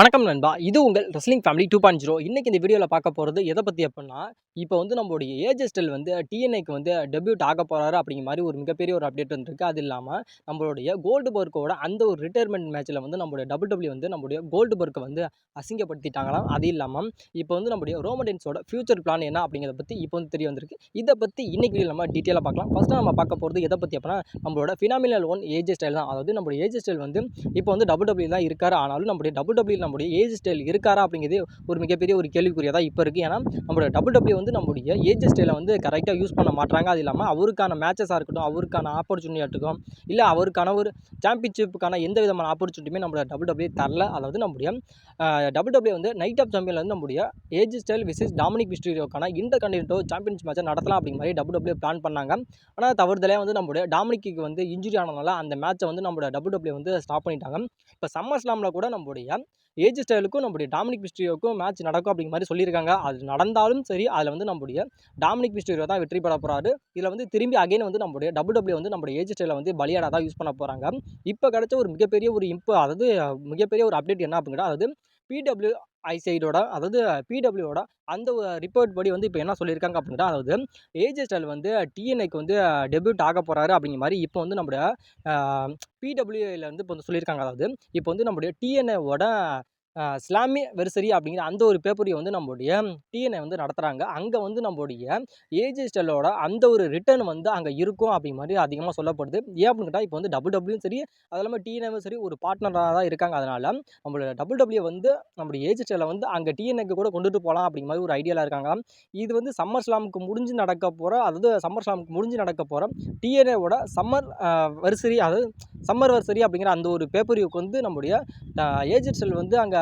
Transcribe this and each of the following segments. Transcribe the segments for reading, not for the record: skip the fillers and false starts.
வணக்கம் நண்பா. இது உங்கள் ரெஸ்லிங் ஃபேமிலி 2.0. இன்னைக்கு இந்த வீடியோல பார்க்க போறது எத பத்தி அப்டின்னா, இப்போ வந்து நம்மளுடைய ஏஜே ஸ்டைல் வந்து TNAக்கு வந்து டெபியூட் ஆக போறாரு அப்படிங்கிற மாரி ஒரு மிகப்பெரிய ஒரு அப்டேட் வந்திருக்கு. அது இல்லாம நம்மளுடைய கோல்ட்பர்க்கோட அந்த ஒரு ரிட்டயர்மென்ட் மேட்ச்ல வந்து நம்மளுடைய WWE வந்து நம்மளுடைய கோல்ட்பர்க்க வந்து அசிங்கப்படுத்திட்டாங்களாம். அது இல்லாம இப்போ வந்து நம்மளுடைய ரோமன் ரெயின்ஸோட ஃபியூச்சர் பிளான் என்ன அப்படிங்கிறத பத்தி இப்போ வந்து தெரிய வந்திருக்கு. இத பத்தி இன்னைக்கு வீடியோல நம்ம டீட்டெயிலா பார்க்கலாம். ஃபர்ஸ்ட்டா நம்ம பார்க்க போறது எத பத்தி அப்டின்னா, நம்மளோட பினாமினல் ஒன் ஏஜே ஸ்டைல் தான். அதாவது நம்மளுடைய ஏஜே ஸ்டைல் வந்து இப்போ வந்து WWE தான் இருக்காரு. ஆனாலும் நம்மளுடைய WWE நம்முடைய ஏஜ் ஸ்டைல் இருக்காரா அப்படிங்கிறது ஒரு மிகப்பெரிய ஒரு கேள்விக்குறியா தான் இப்போ இருக்குது. ஏன்னா நம்மளோட WWE வந்து நம்முடைய ஏஜ் ஸ்டைலை வந்து கரெக்டாக யூஸ் பண்ண மாட்டாங்க. அது இல்லாமல் அவருக்கான மேட்சஸாக இருக்கட்டும், அவருக்கான ஆப்பர்ச்சுனிட்டியாக இருக்கட்டும், இல்லை அவருக்கான ஒரு சாம்பியன்ஷிப்புக்கான எந்த விதமான ஆப்பர்ச்சுனிட்டியுமே நம்மளோட WWE தரல. அதாவது நம்முடைய WWE வந்து நைட் ஆஃப் சாம்பியன்ல வந்து நம்முடைய ஏஜ் ஸ்டைல் விசஸ் டாமினிக் மிஸ்டீரியோக்கான இன்டர் கான்டினென்டல் சாம்பியன்ஸ் மேட்சை நடத்தலாம் அப்படிங்கிற மாதிரி WWE பிளான் பண்ணாங்க. ஆனால் தவறுதலையாக வந்து நம்முடைய டாமினிக்கு வந்து இன்ஜுரி ஆனதுனால அந்த மேட்சை வந்து நம்மளோட WWE வந்து ஸ்டாப் பண்ணிட்டாங்க. இப்போ சம்மர் ஸ்லாமில் கூட நம்முடைய ஏஜ் ஸ்டைலுக்கும் நம்முடைய டாமினிக் மிஸ்டீரியோக்கும் மேட்ச் நடக்கும் அப்படிங்கிற மாதிரி சொல்லியிருக்காங்க. அது நடந்தாலும் சரி, அதில் வந்து நம்முடைய டாமினிக் மிஸ்டீரியோ தான் வெற்றி பெற போகிறாரு. இதில் வந்து திரும்பி அகைன் வந்து நம்முடைய WWE வந்து நம்முடைய ஏஜ் ஸ்டைலை வந்து பலியாடாக தான் யூஸ் பண்ண போகிறாங்க. இப்போ கிடைச்ச ஒரு மிகப்பெரிய ஒரு அதாவது மிகப்பெரிய ஒரு அப்டேட் என்ன அப்படின்னா, அதாவது PWI சைடோட அதாவது பிடபிள்யூட அந்த ரிப்போர்ட் படி வந்து இப்போ என்ன சொல்லியிருக்காங்க அப்படின்னா, அதாவது ஏஜே ஸ்டைல் வந்து TNAக்கு வந்து டெபியூட் ஆக போகிறாரு அப்படிங்கிற மாதிரி இப்போ வந்து நம்முடைய பிடபிள்யூல வந்து இப்போ வந்து சொல்லியிருக்காங்க. அதாவது இப்போ வந்து நம்முடைய TNAவோட ஸ்லாமி வெர்சரி அப்படிங்கிற அந்த ஒரு பேப்பரையும் வந்து நம்முடைய TNA வந்து நடத்துகிறாங்க. அங்கே வந்து நம்முடைய ஏஜே ஸ்டைலோட அந்த ஒரு ரிட்டர்ன் வந்து அங்கே இருக்கும் அப்படிங்கிற மாதிரி அதிகமாக சொல்லப்படுது. ஏன் அப்படின்னு கேட்டால் இப்போ வந்து WWE சரி, அது இல்லாமல் TNAவும் சரி ஒரு பார்ட்னராக தான் இருக்காங்க. அதனால் நம்மளோட WWE வந்து நம்முடைய ஏஜ் ஸ்டைலை வந்து அங்கே TNAக்கு கூட கொண்டுட்டு போகலாம் அப்படிங்கிற மாதிரி ஒரு ஐடியாவில் இருக்காங்க. இது வந்து சம்மர் ஸ்லாமுக்கு முடிஞ்சு நடக்க போகிற, அதாவது சம்மர் ஸ்லாமுக்கு முடிஞ்சு நடக்க போகிற TNAவோட சம்மர் வெர்சரி, அதாவது சம்மர் வெர்சரி அப்படிங்கிற அந்த ஒரு பேப்பரியுக்கு வந்து நம்முடைய ஏஜ் ஸ்டைல் வந்து அங்கே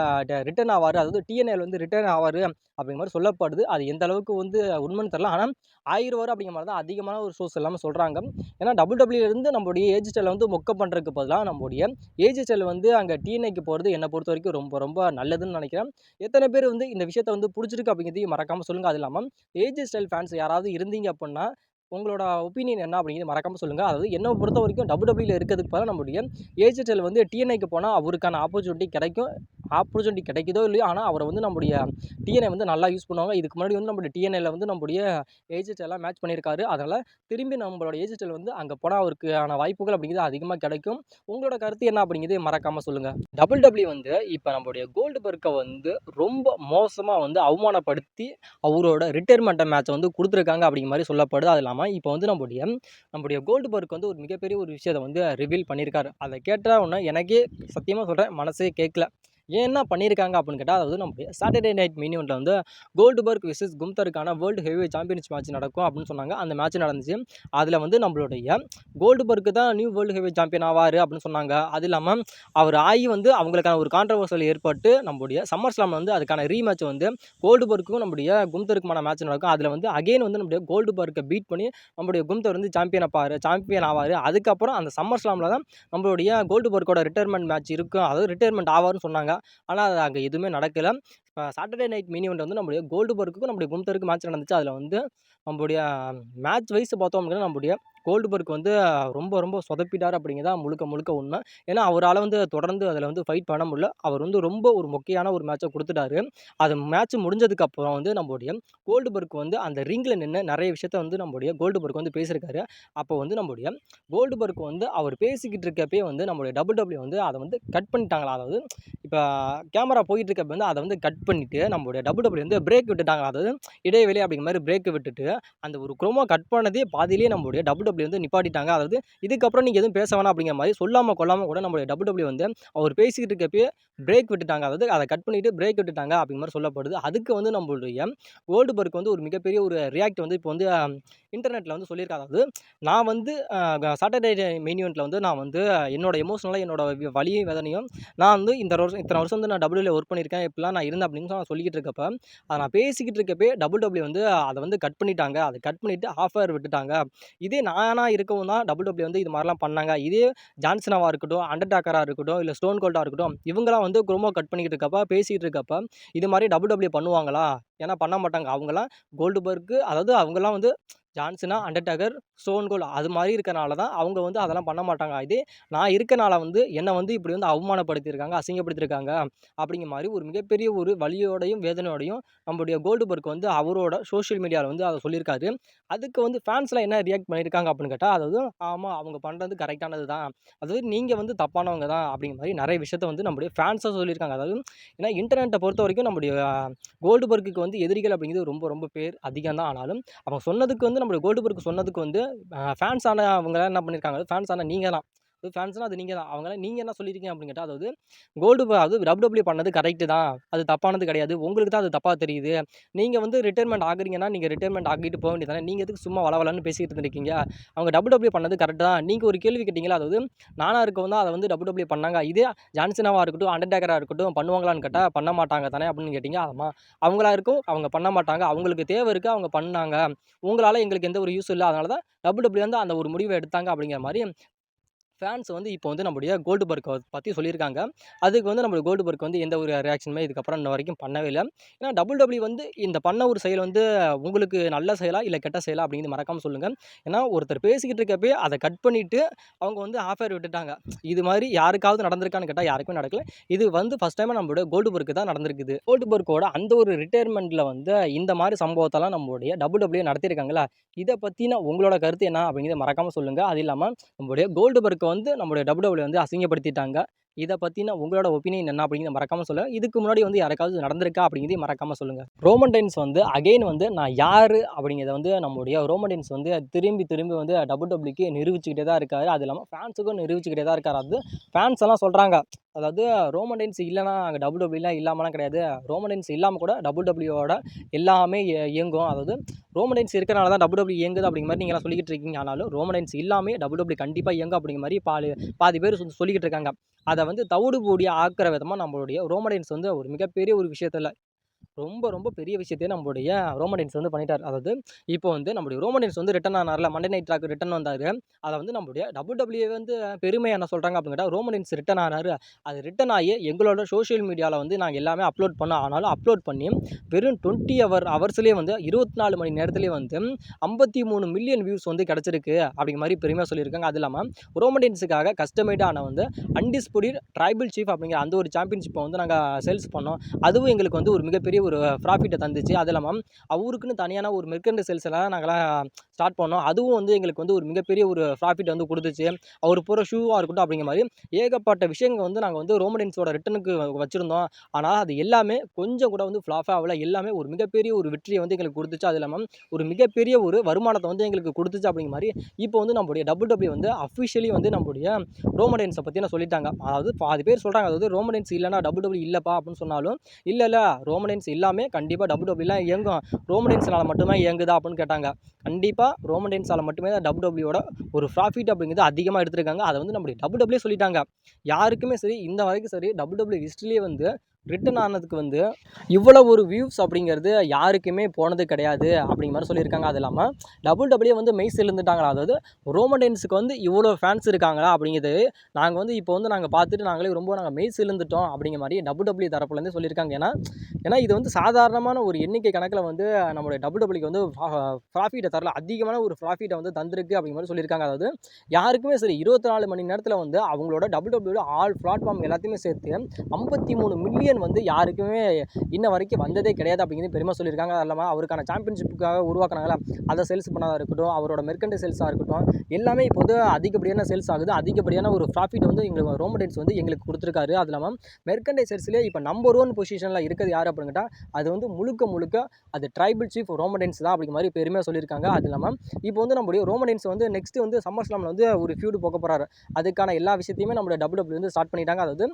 ரிட்டர்ன் ஆவார், அதாவது TNAல வந்து ரிட்டர்ன் ஆவார் அப்படிங்கிற மாதிரி சொல்லப்படுது. அது எந்த அளவுக்கு வந்து உண்மைன்னு தெரியல. ஆனால் ஆயிரம் அப்படிங்கிற மாதிரி தான் அதிகமான ஒரு சோர்ஸ் எல்லாமே சொல்கிறாங்க. ஏன்னா WWE இருந்து நம்மளுடைய ஏஜ் ஸ்டைலை வந்து மொக்க பண்ணுறதுக்கு பதிலாக நம்மளுடைய ஏஜ் ஸ்டைல் வந்து அங்கே TNAக்கு போகிறது என்னை பொறுத்த வரைக்கும் ரொம்ப ரொம்ப நல்லதுன்னு நினைக்கிறேன். எத்தனை பேர் வந்து இந்த விஷயத்தை வந்து பிடிச்சிருக்கு அப்படிங்கிறதையும் மறக்காமல் சொல்லுங்கள். அது இல்லாமல் ஏஜ் ஸ்டைல் ஃபேன்ஸ் யாராவது இருந்தீங்க அப்படின்னா உங்களோட ஒப்பீனியன் என்ன அப்படிங்கிறது மறக்காமல் சொல்லுங்கள். அதாவது என்னை பொறுத்த வரைக்கும் WWEல இருக்கிறதுக்கு பதிலாக நம்முடைய ஏஜ் ஸ்டைல் வந்து TNAக்கு போனால் அவருக்கான ஆப்பர்ச்சுனிட்டி கிடைக்கும். ஆப்பர்ச்சுனிட்டி கிடைக்குதோ இல்லையோ, ஆனால் அவரை வந்து நம்முடைய TNA வந்து நல்லா யூஸ் பண்ணுவாங்க. இதுக்கு முன்னாடி வந்து நம்முடைய TNAல வந்து நம்முடைய ஏஜ் ஸ்டைலாம் மேட்ச் பண்ணியிருக்காரு. அதனால் திரும்பி நம்மளோட ஏஜ் ஸ்டைல் வந்து அங்கே போனால் அவருக்கான வாய்ப்புகள் அப்படிங்கிறது அதிகமாக கிடைக்கும். உங்களோட கருத்து என்ன அப்படிங்கிறத மறக்காமல் சொல்லுங்கள். WWE வந்து இப்போ நம்மளுடைய கோல்ட்பர்க்கை வந்து ரொம்ப மோசமாக வந்து அவமானப்படுத்தி அவரோட ரிட்டையர்மெண்ட் மேட்சை வந்து கொடுத்துருக்காங்க அப்படிங்கிற மாதிரி சொல்லப்படுது. அது இல்லாமல் இப்போ வந்து நம்முடைய கோல்ட்பர்க் வந்து ஒரு மிகப்பெரிய ஒரு விஷயத்தை வந்து ரிவீல் பண்ணியிருக்காரு. அதை கேட்டால் ஒன்று எனக்கே சத்தியமாக சொல்கிறேன், மனசே கேட்கல. என்ன பண்ணியிருக்காங்க அப்படின்னு கேட்டால், அதாவது நம்முடைய சாட்டர்டே நைட் மெயின் இவெண்ட்ல வந்து கோல்ட்பர்க் விசஸ் கும்தருக்கான வேர்ல்டு ஹெவிவெயிட் சாம்பியன்ஷிப் மேட்ச் நடக்கும் அப்படின்னு சொன்னாங்க. அந்த மேட்ச் நடந்துச்சு. அதில் வந்து நம்மளுடைய கோல்ட்பர்க் தான் நியூ வேர்ல்டு ஹெவிவெயிட் சாம்பியன் ஆவார் அப்படின்னு சொன்னாங்க. அது இல்லாமல் அவர் ஆகி வந்து அவங்களுக்கான ஒரு கான்ட்ரவர்சல் ஏற்பட்டு நம்முடைய சம்மர் ஸ்லாமில் வந்து அதுக்கான ரீமேட்ச் வந்து கோல்ட்பர்க்கும் நம்முடைய கும்தருக்குமான மேட்ச் நடக்கும். அதில் வந்து அகைன் வந்து நம்முடைய கோல்ட்பர்க்கை பீட் பண்ணி நம்முடைய கும்தர் வந்து சாம்பியன் ஆவார். அதுக்கப்புறம் அந்த சம்மர் ஸ்லாமில் தான் நம்மளுடைய கோல்ட்பர்க்கோட ரிட்டையர்மெண்ட் மேட்ச் இருக்கும், அதாவது ரிட்டையர்மெண்ட் ஆவார்னு சொன்னாங்க. ஆனால் அது அங்கே எதுவுமே நடக்கலை. இப்போ சாட்டர்டே நைட் மினி இவெண்ட் வந்து நம்முடைய கோல்ட்பர்க்குக்கும் நம்முடைய கும்தருக்கு மேட்ச் நடந்துச்சு. அதில் வந்து நம்முடைய மேட்ச் வைஸ் பார்த்தோம் அப்படின்னா நம்முடைய கோல்ட்பர்க் வந்து ரொம்ப ரொம்ப சொதப்பிட்டார் அப்படிங்கிறதா முழுக்க முழுக்க உண்மை. ஏன்னா அவரால் வந்து தொடர்ந்து அதில் வந்து ஃபைட் பண்ண முடியல. அவர் வந்து ரொம்ப ஒரு மொக்கையான ஒரு மேட்சை கொடுத்துட்டாரு. அது மேட்ச் முடிஞ்சதுக்கப்புறம் வந்து நம்முடைய கோல்ட்பர்க் வந்து அந்த ரிங்கில் நின்று நிறைய விஷயத்த வந்து நம்முடைய கோல்ட்பர்க் வந்து பேசியிருக்காரு. அப்போ வந்து நம்முடைய கோல்ட்பர்க் வந்து அவர் பேசிக்கிட்டு இருக்கப்பே வந்து நம்முடைய WWE வந்து அதை வந்து கட் பண்ணிட்டாங்களா. அதாவது இப்போ கேமரா போயிட்டு இருக்கப்ப வந்து அதை வந்து கட் பண்ணிவிட்டு நம்மளுடைய WWE வந்து பிரேக் விட்டுட்டாங்க. அதாவது இடைவெளி அப்படிங்கிற மாதிரி பிரேக் விட்டுட்டு அந்த ஒரு க்ரோமோ கட் பண்ணதே பாதியிலேயே நம்மளுடைய WWE வந்து நிப்பாட்டிட்டாங்க. அதாவது இதுக்கப்புறம் நீங்கள் எதுவும் பேச வேணாம் அப்படிங்கிற மாதிரி சொல்லாமல் கொள்ளாமல் கூட நம்மளுடைய WWE வந்து அவர் பேசிக்கிட்டு இருக்கப்பே பிரேக் விட்டுட்டாங்க. அதாவது அதை கட் பண்ணிவிட்டு பிரேக் விட்டுட்டாங்க அப்படிங்கிற மாதிரி சொல்லப்படுது. அதுக்கு வந்து நம்மளுடைய கோல்ட்பர்க் வந்து ஒரு மிகப்பெரிய ஒரு ரியாக்ட் வந்து இப்போ வந்து இன்டர்நெட்டில் வந்து சொல்லியிருக்காங்க. அதாவது நான் வந்து சாட்டர்டே மெயின் இவெண்ட்டில் வந்து நான் வந்து என்னோட எமோஷனலாக என்னோட வலியும் வேதனையும் நான் வந்து இத்தனை வருஷம் வந்து நான் WWEல ஒர்க் பண்ணியிருக்கேன், இப்படிலாம் நான் இருந்தேன் அப்படின்னு நான் சொல்லிக்கிட்டு இருக்கப்ப அதை நான் பேசிக்கிட்டு இருக்கப்பே WWE வந்து அதை வந்து கட் பண்ணிட்டாங்க. அதை கட் பண்ணிவிட்டு ஹாஃப் ஹவர் விட்டுட்டாங்க. இதே நானாக இருக்கவும் தான் WWE வந்து இது மாதிரிலாம் பண்ணாங்க. இதே ஜான்சனாவாக இருக்கட்டும், அண்டர்டேக்கராக இருக்கட்டும், இல்லை ஸ்டோன் கோல்டாக இருக்கட்டும், இவங்களாம் வந்து க்ரோமோ கட் பண்ணிக்கிட்டு இருக்கப்ப பேசிக்கிட்டு இருக்கப்ப இது மாதிரி WWE பண்ணுவாங்களா? ஏன்னா பண்ண மாட்டாங்க. அவங்களாம் கோல்ட்பர்க், அதாவது அவங்களாம் வந்து ஜான்சினா, அண்டர்டேக்கர், ஸ்டோன் கோல்ட் அது மாரி இருக்கனால தான் அவங்க வந்து அதெல்லாம் பண்ண மாட்டாங்க. இதே நான் இருக்கனால வந்து என்ன வந்து இப்படி வந்து அவமானப்படுத்தியிருக்காங்க, அசிங்கப்படுத்தியிருக்காங்க அப்படிங்கிற மாரி ஒரு மிகப்பெரிய ஒரு வலியோடையும், வேதனையோடையும் நம்முடைய கோல்டுபர்க் வந்து அவரோட சோஷியல் மீடியால வந்து அத சொல்லியிருக்காரு. அதுக்கு வந்து ஃபேன்ஸ்லாம் என்ன ரியாக்ட் பண்ணியிருக்காங்க அப்படின்னு கேட்டா, அதாவது ஆமா அவங்க பண்றது கரெக்ட்டானது தான். அதாவது நீங்க வந்து தப்பானவங்க தான் அப்படிங்கிற மாரி நெறைய விஷயத்த வந்து நம்முடைய ஃபேன்ஸும் சொல்லியிருக்காங்க. அதாவது ஏன்னா இன்டர்நெட்ட பொறுத்தவரைக்கும் நம்முடைய கோல்டுபர்க்குக்கு வந்து எதிரிகள் அப்படிங்கிறது ரொம்ப ரொம்ப பேர் அதிகம் தான். ஆனாலும் அவங்க சொன்னதுக்கு வந்து நம்முடைய கோல்டுபர்க் சொன்னதுக்கு வந்து ஃபேன்ஸ் ஆனவங்கலாம் என்ன பண்ணியிருக்காங்க, ஃபேன்ஸ் ஆன நீங்க தான். ஃபேன்ஸ்னா அது நீங்க தான். அவங்கலாம் நீங்க என்ன சொல்லியிருக்கீங்க அப்படின்னு கேட்டா, அதாவது அது WWE பண்ணது கரெக்ட்டு தான். அது தப்பானது கிடையாது. உங்களுக்கு தான் அது தப்பா தெரியுது. நீங்க வந்து ரிட்டயர்மென்ட் ஆகுறீங்கன்னா, நீங்க ரிட்டயர்மென்ட் ஆகிட்டு போ வேண்டியது தானே. நீங்க எதுக்கு சும்மா வளவளன்னு பேசிட்டு இருந்திருக்கீங்க. அவங்க WWE பண்ணது கரெக்ட் தான். நீங்க ஒரு கேள்வி கேட்டீங்கல்ல, அதாவது நானா இருக்கவும் தான் அத வந்து WWE பண்ணாங்க. இதே ஜான்சினாவா இருக்கட்டும், அண்டர்டேக்கரா இருக்கட்டும் பண்ணுவாங்களான்னு கேட்டா, பண்ண மாட்டாங்க தானே அப்படின்னு கேட்டீங்க. ஆமா. அவங்களா இருக்கும். அவங்க பண்ண மாட்டாங்க. அவங்களுக்கு தேவை இருக்கு. அவங்க பண்ணாங்க. உங்களால எங்களுக்கு எந்த ஒரு யூஸும் இல்ல. அதனால தான் WWE வந்து அந்த ஒரு முடிவ எடுத்தாங்க அப்படிங்கிற மாரி ஃபேன்ஸ் வந்து இப்போ வந்து நம்முடைய கோல்டுபர்க்க பத்தி சொல்லியிருக்காங்க. அதுக்கு வந்து நம்முடைய கோல்டுபர்க் வந்து எந்த ஒரு ரியாக்ஷனுமே இதுக்கப்புறம் இன்ன வரைக்கும் பண்ணவே இல்ல. ஏன்னா WWE வந்து இந்த பண்ண ஒரு செயல் வந்து உங்களுக்கு நல்ல செயலா? இல்ல கெட்ட செயலா? அப்படிங்கிறது மறக்காம சொல்லுங்க. ஏன்னா ஒருத்தர் பேசிக்கிட்டு இருக்கப்பயே அத கட் பண்ணிட்டு அவங்க வந்து ஆஃப் ஏர் விட்டுட்டாங்க. இது மாரி யாருக்காவது நடந்திருக்கான்னு கேட்டா யாருக்குமே நடக்கல. இது வந்து ஃபர்ஸ்ட் டைமா நம்மளுடைய கோல்டுபர்க்கு தான் நடந்திருக்குது. கோல்டுபர்க்கோட அந்த ஒரு ரிட்டயர்மென்ட்ல வந்து இந்த மாரி சம்பவத்தெல்லாம் நம்முடைய WWE நடத்தியிருக்காங்கல்ல. இத பத்தின உங்களோட கருத்து என்ன? அப்படிங்கிறத மறக்காம சொல்லுங்க. அது இல்லாம நம்முடைய கோல்டுபர்க்க வந்து நம்முடைய WWE வந்து அசிங்கப்படுத்திட்டாங்க. இத பத்தின உங்களோட ஒப்பீனியன் என்ன அப்படிங்கிறத மறக்காம சொல்லுங்க. இதுக்கு முன்னாடி வந்து யாருக்காவது நடந்திருக்கா அப்படிங்கிறதையும் மறக்காம சொல்லுங்க. ரோமன் ரெய்ன்ஸ் வந்து அகைன் வந்து நான் யாரு அப்படிங்கிறத வந்து நம்முடைய ரோமன் ரெய்ன்ஸ் வந்து திரும்பி திரும்பி வந்து WWEக்கு நிரூபிச்சுக்கிட்டே தான் இருக்காரு. அது இல்லாம ஃபேன்ஸுக்கும் நிரூபிச்சுக்கிட்டே தான் இருக்காரு. அது ஃபேன்ஸ் எல்லாம் சொல்றாங்க. அதாவது ரோமன் ரெய்ன்ஸ் இல்லன்னா அங்க WWEலாம் இல்லாமலாம் கிடையாது. ரோமன் ரெய்ன்ஸ் இல்லாம கூட WWEயோட எல்லாமே இயங்கும். அதாவது ரோமன் ரெய்ன்ஸ் இருக்கனால தான் WWE இயங்குது அப்படிங்கிற மாரி நீங்கலாம் சொல்லிக்கிட்டு இருக்கீங்க. ஆனாலும் ரோமன் ரெய்ன்ஸ் இல்லாமயே WWE கண்டிப்பா இயங்கும் அப்படிங்கிற மாரி பாதி பேர் சொல்லிக்கிட்டு இருக்காங்க. அத வந்து தவிடு பொடியா ஆக்குற விதமா நம்மளுடைய ரோமன் ரெய்ன்ஸ் வந்து ஒரு மிகப்பெரிய ஒரு விஷயத்துல ரொம்ப, ரொம்ப பெரிய விஷயத்தையே நம்முடைய ரோமன் ரெய்ன்ஸ் வந்து பண்ணிட்டாரு. அதாவது இப்போ வந்து நம்முடைய ரோமன் ரெய்ன்ஸ் வந்து ரிட்டர்ன் ஆனார்ல, மண்டே நைட் ராக்கு ரிட்டர்ன் வந்தாரு. அத வந்து நம்முடைய WWE வந்து பெருமையா என்ன சொல்றாங்க அப்படின்னு கேட்டா, ரோமன் ரெய்ன்ஸ் ரிட்டர்ன் ஆனாரு. அது ரிட்டர்ன் ஆகி எங்களோட சோசியல் மீடியால வந்து நாங்க எல்லாமே அப்லோட் பண்ணோம். ஆனாலும் அப்லோட் பண்ணி வெறும் 20 ஹவர்ஸ்லயே வந்து 24 மணி நேரத்திலேயே வந்து 53 மில்லியன் வியூஸ் வந்து கிடைச்சிருக்கு அப்படிங்கிற மாரி பெருமையா சொல்லியிருக்காங்க. அது இல்லாம ரோமன் ரெய்ன்ஸுக்காக கஸ்டமைடான வந்து அன்டிஸ்பியூட்டட் ட்ரைபல் சீஃப் அப்படிங்கிற அந்த ஒரு சாம்பியன்ஷிப்ப வந்து நாங்க சேல்ஸ் பண்ணோம். அதுவும் எங்களுக்கு வந்து ஒரு மிகப்பெரிய ஒரு ப்ராஃபிட்ட தந்துச்சு. அது இல்லாம அவருக்குன்னு தனியான ஒரு மெர்கன்டைல் சேல்ஸ் எல்லாம் நாங்கலாம் ஸ்டார்ட் பண்ணோம். அதுவும் வந்து எங்களுக்கு வந்து ஒரு மிகப்பெரிய ஒரு ப்ராஃபிட்ட வந்து குடுத்துச்சு. அவர் போடுற ஷூவா இருக்கட்டும் அப்படிங்கிற மாரி ஏகப்பட்ட விஷயங்கள் வந்து நாங்க வந்து ரோமன் ரெய்ன்ஸோட ரிட்டர்னுக்கு வச்சிருந்தோம். ஆனா அது எல்லாமே கொஞ்சம் கூட வந்து ஃப்ளாப் ஆகல. எல்லாமே ஒரு மிகப்பெரிய ஒரு வெற்றிய வந்து எங்களுக்கு குடுத்துச்சு. அது இல்லாம ஒரு மிகப்பெரிய ஒரு வருமானத்த வந்து எங்களுக்கு குடுத்துச்சு அப்படிங்கிற மாரி இப்போ வந்து நம்முடைய WWE வந்து அஃபிஷியலி வந்து நம்முடைய ரோமன் ரெய்ன்ஸ பத்தின சொல்லிட்டாங்க. அதாவது பாதி பேர் சொல்றாங்க. அதாவது ரோமன் ரெய்ன்ஸ் இல்லன்னா WWE இல்லப்பா அப்படின்னு சொன்னாலும், இல்ல ரோமன் ரெய்ன்ஸ் இல்லாம கண்டிப்பா WWEலாம் இயங்கும். ரோமன் ரெய்ன்ஸ்னால மட்டுமே இயங்குதா அப்படின்னு கேட்டாங்க. கண்டிப்பா ரோமன் ரெய்ன்ஸால மட்டுமே தான் WWEயோட ஒரு ப்ராஃபிட் அப்படிங்கிறது அதிகமா எடுத்திருக்காங்க. அத வந்து நம்முடைய WWE சொல்லிட்டாங்க. யாருக்குமே சரி, இந்த வரைக்கும் சரி WWE ஹிஸ்டரியிலேயே வந்து ரிட்டர்ன் ஆனதுக்கு வந்து இவ்வளவு ஒரு வியூஸ் அப்படிங்கிறது யாருக்குமே போனது கிடையாது அப்படிங்கிற மாரி சொல்லியிருக்காங்க. அது இல்லாம WWE வந்து மெய் சிலுந்துட்டாங்களா. அதாவது ரோமன் ரெய்ன்ஸுக்கு வந்து இவ்வளோ ஃபேன்ஸ் இருக்காங்களா அப்படிங்கிறது நாங்க வந்து இப்போ வந்து நாங்க பார்த்துட்டு நாங்க மெய் சிலுந்துட்டோம் அப்படிங்கிற மாரி WWE தரப்புலேருந்து சொல்லியிருக்காங்க. ஏன்னா இது வந்து சாதாரணமான ஒரு எண்ணிக்கை கணக்குல வந்து நம்முடைய WWEக்கு வந்து ப்ராஃபிட்ட தரல. அதிகமான ஒரு ப்ராஃபிட்ட வந்து தந்திருக்கு அப்படிங்கிற மாரி சொல்லியிருக்காங்க. அதாவது யாருக்குமே சரி 24 மணி நேரத்தில வந்து அவங்களோட WWEயோட ஆல் பிளாட்ஃபார்ம் எல்லாத்தையுமே சேர்த்து 53 மில்லியன் வந்து யாருக்குமே இன்ன வரைக்கும் வந்ததே கிடையாது அப்படிங்கிறது பெருமை சொல்லியிருக்காங்க. அது இல்லாம அவருக்கான சாம்பியன்ஷிப்புக்காக உருவாக்குனாங்கல்ல, அதை சேல்ஸ் பண்ணதா இருக்கட்டும், அவரோட மெர்கன்டைல் சேல்ஸா இருக்கட்டும், எல்லாமே இப்போ வந்து அதிகப்படியான சேல்ஸ் ஆகுது. அதிகப்படியான ஒரு ப்ராஃபிட் வந்து எங்களுக்கு ரோமன் ரெய்ன்ஸ் வந்து எங்களுக்கு குடுத்துருக்காரு. அது இல்லாம மெர்கன்டைல் சேல்ஸ்லயே இப்போ நம்பர் 1 பொசிஷன்ல இருக்கிறது யாரு அப்படின்னு கேட்டா, அது வந்து முழுக்க முழுக்க அது ட்ரைபல் சீஃப் ரோமன் ரெய்ன்ஸ் தான் அப்படிங்கிற மாரி பெருமையா சொல்லியிருக்காங்க. அது இல்லாம இப்போ வந்து நம்முடைய ரோமன் ரெய்ன்ஸ் வந்து நெக்ஸ்ட் வந்து சம்மர் ஸ்லாம்ல வந்து ஒரு ஃபியூட் போக போறாரு. அதுக்கான எல்லா விஷயத்தையுமே நம்மளுடைய WWE வந்து ஸ்டார்ட் பண்ணிட்டாங்க. அதாவது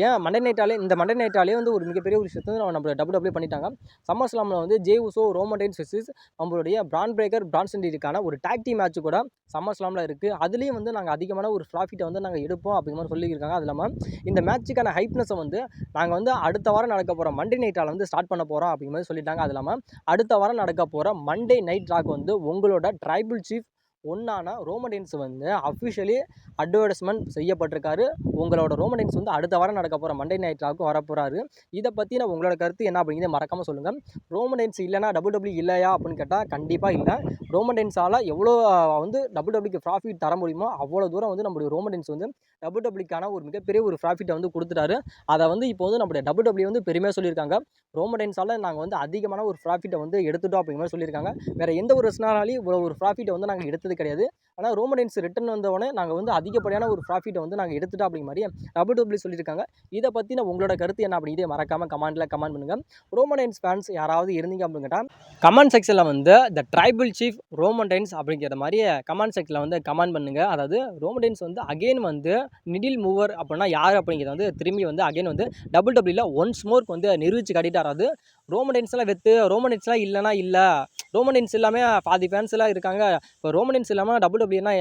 ஏன் மண்டே நைட்டாலே வந்து ஒரு மிகப்பெரிய ஒரு விஷயத்தை நம்ம WWE பண்ணிட்டாங்க. சம்மர் ஸ்லாம்ல வந்து ஜே உசோ ரோமன் ரெய்ன்ஸ் வெர்சஸ் நம்மளுடைய பிரான் பிரேக்கர் பிரான்சன் ரீடுக்கான ஒரு டாக் டீம் மேட்ச் கூட சம்மர் ஸ்லாம்ல இருக்கு. அதுலேயும் வந்து நாங்கள் அதிகமான ஒரு ப்ராஃபிட்டை வந்து நாங்கள் எடுப்போம் அப்படிங்கிற மாதிரி சொல்லியிருக்காங்க. அது இல்லாமல் இந்த மேட்சுக்கான ஹைப்னஸை வந்து நாங்கள் வந்து அடுத்த வாரம் நடக்க போகிற மண்டே நைட்டால் வந்து ஸ்டார்ட் பண்ண போகிறோம் அப்படிங்கிற மாதிரி சொல்லிட்டாங்க. அது இல்லாமல் அடுத்த வாரம் நடக்க போகிற மண்டே நைட் ராக் வந்து உங்களோட ட்ரைபிள் சீஃப் ஒன்னான ரோமன் ரெயின்ஸ் வந்து அஃபிஷியலி அட்வர்டைஸ்மெண்ட் செய்யப்பட்டிருக்காரு. உங்களோட ரோமன் ரெயின்ஸ் வந்து அடுத்த வாரம் நடக்க போகிற மண்டே நைட் ராவுக்கு வரப்போகிறாரு. இதை பற்றின உங்களோட கருத்து என்ன அப்படிங்கிறத மறக்காமல் சொல்லுங்கள். ரோமன் ரெயின்ஸ் இல்லைனா WWE இல்லையா அப்படின்னு கேட்டால் கண்டிப்பாக இல்லை. ரோமன் ரெயின்ஸால் எவ்வளோ வந்து WWEக்கு ப்ராஃபிட் தர முடியுமோ அவ்வளோ தூரம் வந்து நம்மளுடைய ரோமன் ரெயின்ஸ் வந்து WWEக்கான ஒரு மிகப்பெரிய ஒரு ப்ராஃபிட்டை வந்து கொடுத்துட்டாரு. அதை வந்து இப்போ வந்து நம்மளுடைய WWE வந்து பெருமையாக சொல்லியிருக்காங்க. ரோமன் ரெயின்ஸால் நாங்கள் வந்து அதிகமான ஒரு ப்ராஃபிட்டை வந்து எடுத்துட்டோம் அப்படிங்கிற மாதிரி சொல்லியிருக்காங்க. வேறு எந்த ஒரு ரெஸ்லராலையும் இவ்வளோ ஒரு ப்ராஃபிட்டை வந்து நாங்கள் எடுத்தது கிடையாது. ஆனால் ரோமன் ரெயின்ஸ் ரிட்டர்ன் வந்தவொடனே நாங்கள் வந்து அதிகப்படியான ஒரு ப்ராஃபிட்டை வந்து நாங்கள் எடுத்துட்டோம் அப்படிங்கிற மாதிரி WWE சொல்லியிருக்காங்க. இதை பற்றின உங்களோட கருத்து என்ன அப்படிங்கிறத மறக்காமல் கமெண்ட் பண்ணுங்கள். ரோமன் ரெயின்ஸ் ஃபேன்ஸ் யாராவது இருந்தீங்க அப்படின்னு கேட்டால் கமெண்ட் செக்ஷனில் வந்து த ட்ரைபல் சீஃப் ரோமன் ரெயின்ஸ் அப்படிங்கிற மாதிரி கமெண்ட் செக்ஷனில் வந்து கமெண்ட் பண்ணுங்கள். அதாவது ரோமன் ரெயின்ஸ் வந்து அகெயின் வந்து நிடில் மூவர் அப்படின்னா யார் அப்படிங்கிறத வந்து திரும்பி வந்து அகெயின் வந்து WWEல ஒன்ஸ் மோர்க்கு வந்து நிரூபித்து காட்டிட்டார். அது ரோமன் ரெயின்ஸ்லாம் ரோமன் ரெயின்ஸ்லாம் இல்லைனா இல்லை, ரோமன் ரெயின்ஸ் இல்லாமல் பாதி ஃபேன்ஸ் எல்லாம் இருக்காங்க, இப்போ ரோமன் ரெயின்ஸ் இல்லாமல் WWEனா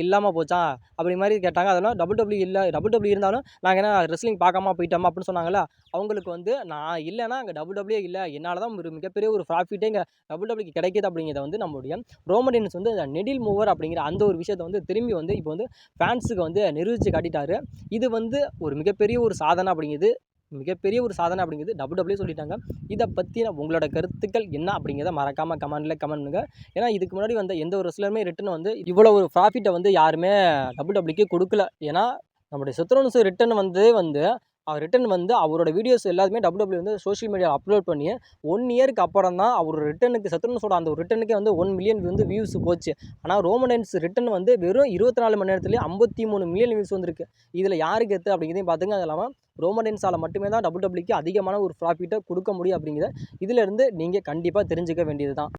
இல்லாமல் போச்சா அப்படி மாதிரி கேட்டாங்க. அதெல்லாம் WWE இல்லை, WWE இருந்தாலும் நாங்கள் என்ன ரெஸ்லிங் பார்க்காம போயிட்டோமா அப்படின்னு சொன்னாங்களா. அவங்களுக்கு வந்து நான் இல்லைனா அங்கே WWE இல்லை, என்னால் தான் ஒரு மிகப்பெரிய ஒரு ப்ராஃபிட்டே இங்கே WWEக்கு கிடைக்கிது அப்படிங்கிறத வந்து நம்மளுடைய ரோமன் ரெயின்ஸ் வந்து நெடில் மூவர் அப்படிங்கிற அந்த ஒரு விஷயத்தை வந்து திரும்பி வந்து இப்போ வந்து ஃபேன்ஸுக்கு வந்து நிரூபித்து காட்டிட்டாரு. இது வந்து ஒரு மிகப்பெரிய ஒரு சாதனை அப்படிங்கிறது WWE சொல்லிட்டாங்க. இதை பற்றின உங்களோட கருத்துக்கள் என்ன அப்படிங்கிறத மறக்காமல் கமெண்ட் பண்ணுங்கள். ஏன்னா இதுக்கு முன்னாடி வந்த எந்த ஒரு ரெஸ்லருமே ரிட்டன் வந்து இவ்வளோ ஒரு ப்ராஃபிட்டை வந்து யாருமே WWEக்கு கொடுக்கல. ஏன்னா நம்முடைய செத்ரோன்ஸ் ரிட்டன் வந்து அவரோட வீடியோஸ் எல்லாத்துமே WWE வந்து சோஷியல் மீடியாவில் அப்லோட் பண்ணி 1 இயருக்கு அப்புறம் தான் அவர் ரிட்டனுக்கு செத்ரோன்ஸோட அந்த ஒரு ரிட்டனுக்கே வந்து 1 மில்லியன் வந்து வியூஸ் போச்சு. ஆனால் ரோமன் ரெயின்ஸ் ரிட்டன் வந்து வெறும் 24 மணி நேரத்துலேயே 53 மில்லியன் வியூஸ் வந்துருக்கு. இதில் யாருக்கு எத்து அப்படிங்கிறதையும் பார்த்துங்க. அது இல்லாமல் ரோமன் ரெயின்ஸால் மட்டுமே தான் WWEக்கு அதிகமான ஒரு ப்ராஃபிட்டை கொடுக்க முடியும் அப்படிங்கிறத இதிலேருந்து நீங்கள் கண்டிப்பாக தெரிஞ்சுக்க வேண்டியது தான்.